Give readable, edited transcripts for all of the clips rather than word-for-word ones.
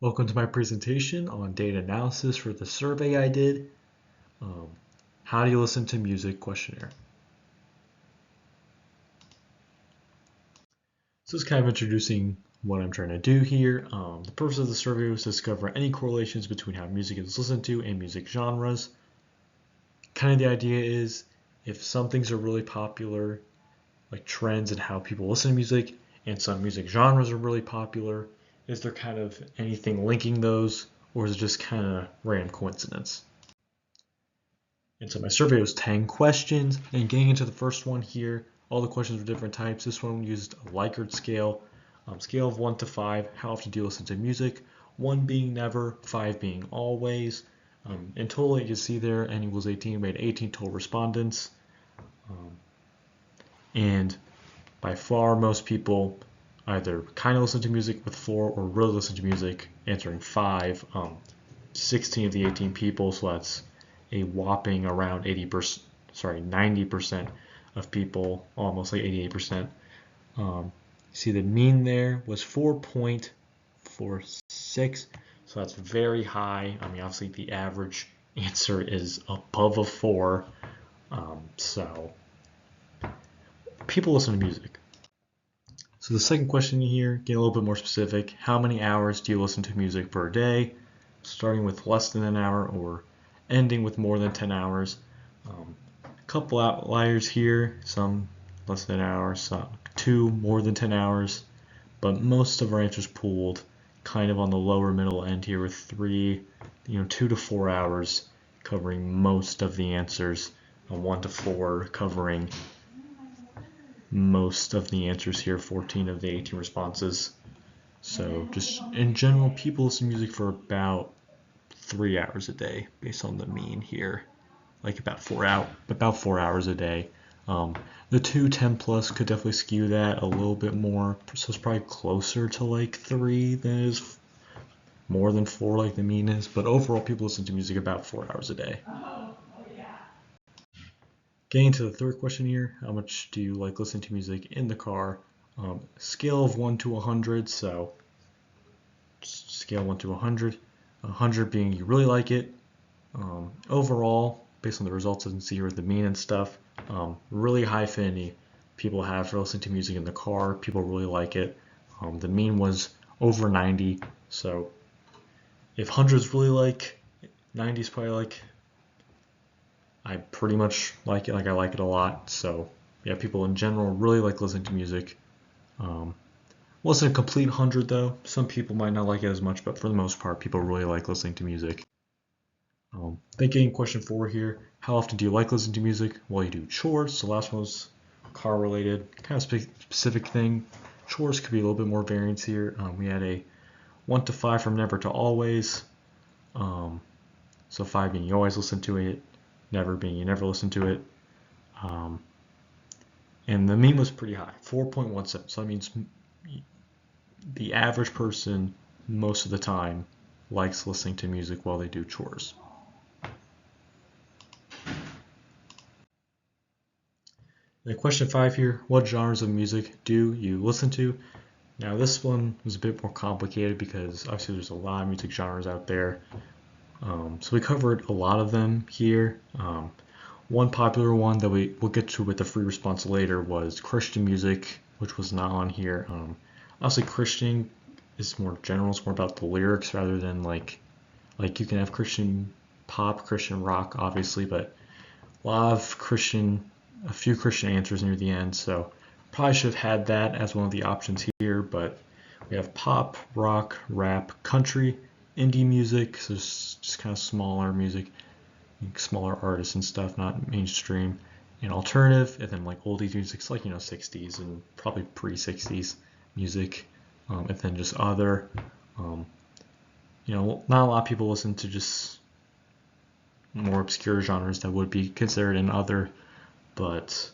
Welcome to my presentation on data analysis for the survey I did. How do you listen to music questionnaire? So it's kind of introducing what I'm trying to do here. The purpose of the survey was to discover any correlations between how music is listened to and music genres. Kind of the idea is if some things are really popular, like trends in how people listen to music, and some music genres are really popular, is there kind of anything linking those, or is it just kind of random coincidence? And so my survey was 10 questions, and getting into the first one here, all the questions were different types. This one used a Likert scale, scale of 1 to 5, how often do you listen to music? 1 being never, 5 being always. In total, you can see there, n equals 18, we had 18 total respondents. And by far, most people either kind of listen to music with 4 or really listen to music, answering 5. 16 of the 18 people, so that's a whopping around 90% of people, almost like 88%. See the mean there was 4.46, so that's very high. I mean, obviously the average answer is above a 4, so people listen to music. So the second question here, get a little bit more specific. How many hours do you listen to music per day? Starting with less than an hour or ending with more than 10 hours. A couple outliers here, some less than an hour, some 2 more than 10 hours, but most of our answers pooled kind of on the lower middle end here with 2 to 4 hours covering most of the answers, 1 to 4 covering most of the answers here, 14 of the 18 responses. So just in general, people listen to music for about 3 hours a day based on the mean here, like about 4 hours a day. The 10 plus could definitely skew that a little bit more, so it's probably closer to like 3 than it is more than 4 like the mean is, but overall people listen to music about 4 hours a day. Getting to the third question here, how much do you like listening to music in the car? Scale of 1 to 100, so scale 1 to 100, 100 being you really like it. Overall, based on the results, as you can see here with the mean and stuff, really high affinity people have for listening to music in the car. People really like it. The mean was over 90, so if 100 is really like, 90 is probably like, I pretty much like it, like I like it a lot. So yeah, people in general really like listening to music. Wasn't a complete 100 though. Some people might not like it as much, but for the most part, people really like listening to music. Thinking question 4 here, how often do you like listening to music while you do chores? So last one was car related, kind of specific thing. Chores could be a little bit more variance here. We had a 1 to 5 from never to always. So 5 being you always listen to it, never being you never listen to it. And the mean was pretty high, 4.17. So that means the average person most of the time likes listening to music while they do chores. And question 5 here, what genres of music do you listen to? Now this one was a bit more complicated because obviously there's a lot of music genres out there. So we covered a lot of them here. One popular one that we'll get to with the free response later was Christian music, which was not on here. Obviously Christian is more general, it's more about the lyrics rather than like you can have Christian pop, Christian rock, obviously, but a lot of a few Christian answers near the end, so probably should have had that as one of the options here, but we have pop, rock, rap, country, indie music, so it's just kind of smaller music, smaller artists and stuff, not mainstream, and alternative, and then like oldies music, it's like 60s and probably pre-60s music, and then just other. Not a lot of people listen to just more obscure genres that would be considered an other, but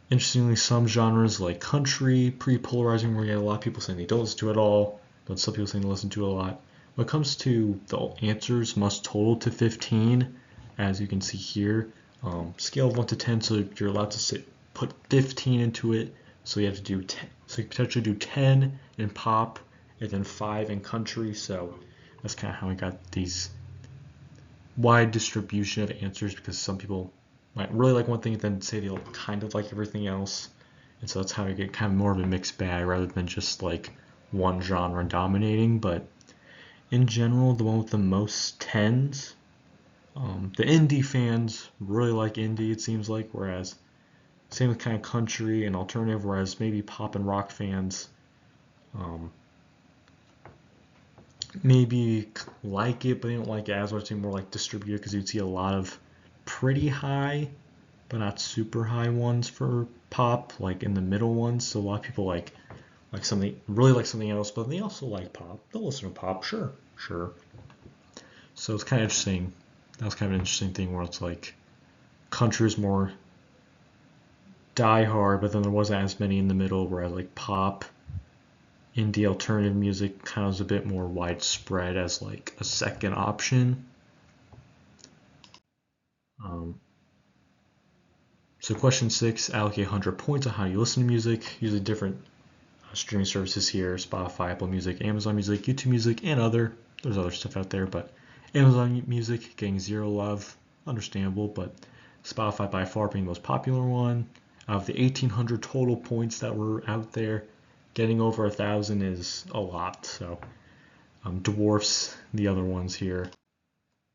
interestingly, some genres like country, pre-polarizing, where you get a lot of people saying they don't listen to it at all, but some people saying they listen to it a lot. When it comes to the answers must total to 15, as you can see here, scale of 1 to 10, so you're allowed to put 15 into it, so you have to do 10, so you potentially do 10 in pop and then 5 in country. So that's kind of how we got these wide distribution of answers, because some people might really like one thing and then say they'll kind of like everything else. And so that's how we get kind of more of a mixed bag rather than just like one genre dominating. But in general, the one with the most tens, the indie fans really like indie, it seems like, whereas same with kind of country and alternative, whereas maybe pop and rock fans maybe like it, but they don't like it as much. They're more like distributed, because you'd see a lot of pretty high, but not super high ones for pop, like in the middle ones. So a lot of people like something, really like something else, but they also like pop. They'll listen to pop, sure. So it's kind of interesting. That was kind of an interesting thing where it's like country is more die hard, but then there wasn't as many in the middle, whereas like pop, indie, alternative music kind of was a bit more widespread as like a second option. So question 6, allocate 100 points on how you listen to music using different streaming services here: Spotify, Apple Music, Amazon Music, YouTube Music, and other. There's other stuff out there, but Amazon Music getting 0 love, understandable, but Spotify by far being the most popular one. Out of the 1,800 total points that were out there, getting over 1,000 is a lot, so dwarfs the other ones here.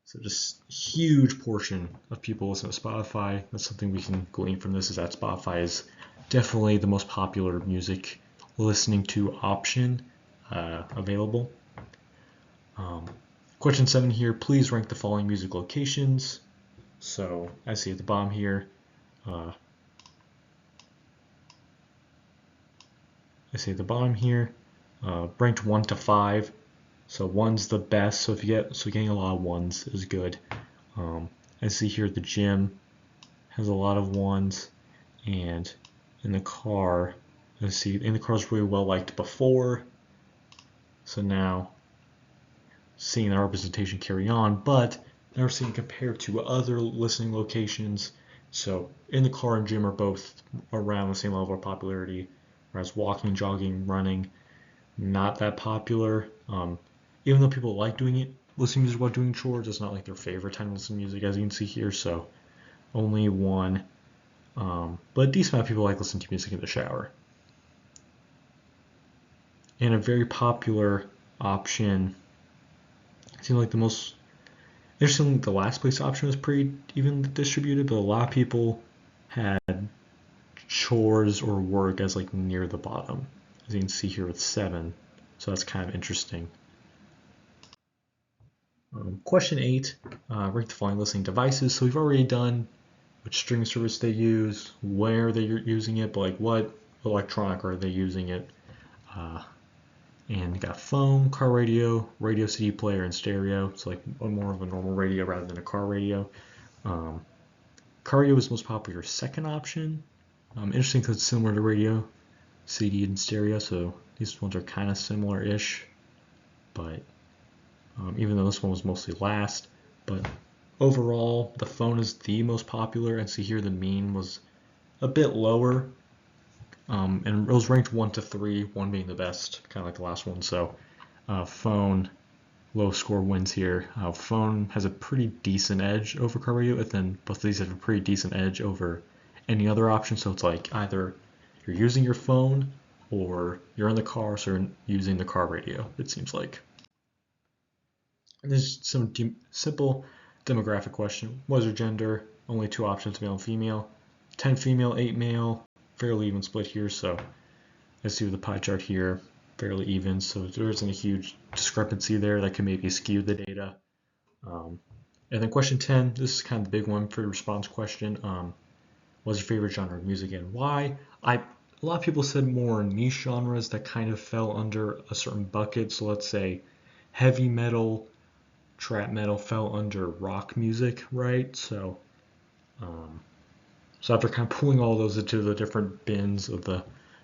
So just a huge portion of people listen to Spotify. That's something we can glean from this, is that Spotify is definitely the most popular music listening to option available. Question 7 here, please rank the following music locations. So I see at the bottom here, ranked 1 to 5. So 1's the best. So getting a lot of 1s is good. I see here the gym has a lot of 1s, and in the car, I see in the car is really well liked before. So now seeing that representation carry on, but now we're seeing compared to other listening locations. So in the car and gym are both around the same level of popularity, whereas walking, jogging, running, not that popular. Even though people like doing it, listening to music while doing chores, it's not like their favorite time to listen to music, as you can see here. So only 1, but a decent amount of people like listening to music in the shower. And a very popular option, it seemed like the most interesting, the last place option was pretty evenly distributed, but a lot of people had chores or work as like near the bottom, as you can see here with 7. So that's kind of interesting. Question 8, rank the following listening devices. So we've already done which streaming service they use, where they're using it, but like what electronic are they using it. And you got phone, car radio, radio CD player, and stereo. So like more of a normal radio rather than a car radio. Car radio is the most popular second option. Interesting because it's similar to radio, CD, and stereo. So these ones are kind of similar-ish. But even though this one was mostly last. But overall, the phone is the most popular. And see here the mean was a bit lower. And it was ranked 1 to 3, 1 being the best, kind of like the last one. So phone, low score wins here. Phone has a pretty decent edge over car radio, and then both of these have a pretty decent edge over any other option. So it's like either you're using your phone or you're in the car, so you're using the car radio, it seems like. And there's some simple demographic question. What is your gender? Only 2 options, male and female. 10 female, 8 male. Fairly even split here, so I see with the pie chart here, fairly even, so there isn't a huge discrepancy there that could maybe skew the data. And then question 10, this is kind of the big one for the response question. What's your favorite genre of music and why? A lot of people said more niche genres that kind of fell under a certain bucket. So let's say heavy metal, trap metal fell under rock music, right? So after kind of pulling all those into the different bins of the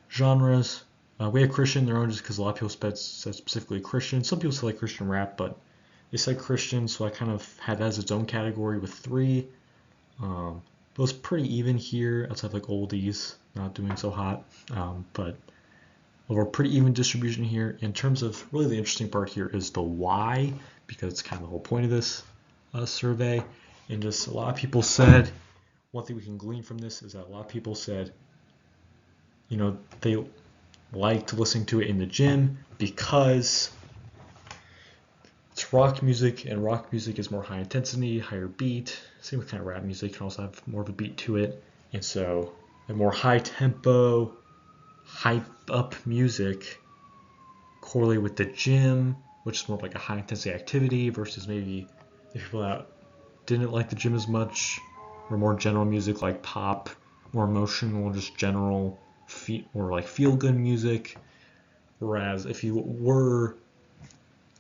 genres, we had Christian in their own just because a lot of people said specifically Christian. Some people say like Christian rap, but they said Christian, so I kind of had that as its own category with 3. But it was pretty even here outside like oldies, not doing so hot. But Over a pretty even distribution here. In terms of really the interesting part here is the why, because it's kind of the whole point of this survey. And just a lot of people said, one thing we can glean from this is that a lot of people said, they liked listening to it in the gym because it's rock music, and rock music is more high intensity, higher beat. Same with kind of rap music, can also have more of a beat to it. And so the more high tempo, hype up music correlate with the gym, which is more like a high intensity activity, versus maybe the people that didn't like the gym as much or more general music like pop, more emotional, just general or like feel good music. Whereas if you were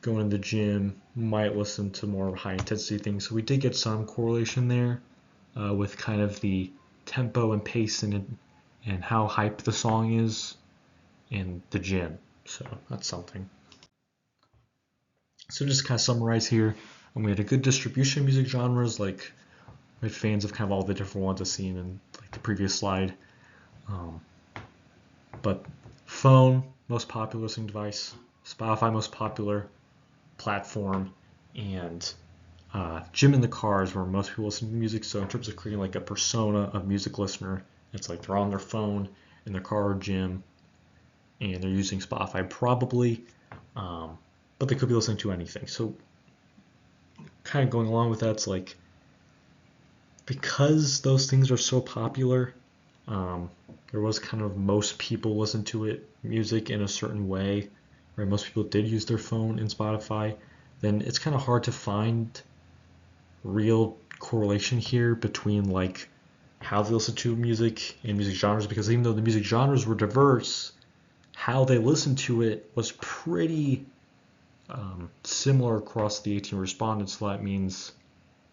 going to the gym, might listen to more high intensity things. So we did get some correlation there with kind of the tempo and pace and how hype the song is in the gym. So that's something. So just kind of summarize here, we had a good distribution of music genres, like we had fans of kind of all the different ones I've seen in like the previous slide. But phone, most popular listening device, Spotify, most popular platform, and gym in the car is where most people listen to music. So in terms of creating like a persona of music listener, it's like they're on their phone in their car or gym, and they're using Spotify probably, but they could be listening to anything. So kind of going along with that, it's like because those things are so popular, there was kind of most people listen to it music in a certain way, right? Most people did use their phone in Spotify. Then it's kind of hard to find real correlation here between like how they listen to music and music genres, because even though the music genres were diverse, how they listened to it was pretty similar across the 18 respondents. So that means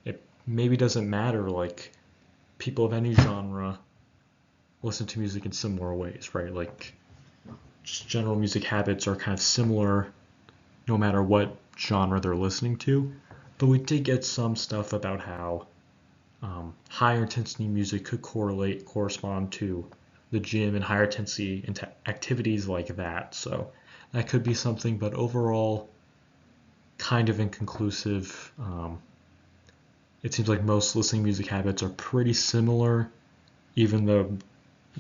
it maybe doesn't matter, like people of any genre listen to music in similar ways, right? Like just general music habits are kind of similar no matter what genre they're listening to. But we did get some stuff about how higher intensity music could correspond to the gym and higher intensity into activities like that. So that could be something, but overall kind of inconclusive. It seems like most listening music habits are pretty similar, even though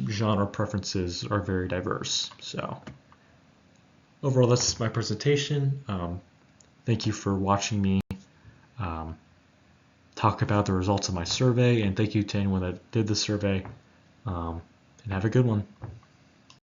genre preferences are very diverse. So overall, that's my presentation. Thank you for watching me talk about the results of my survey, and thank you to anyone that did the survey, and have a good one.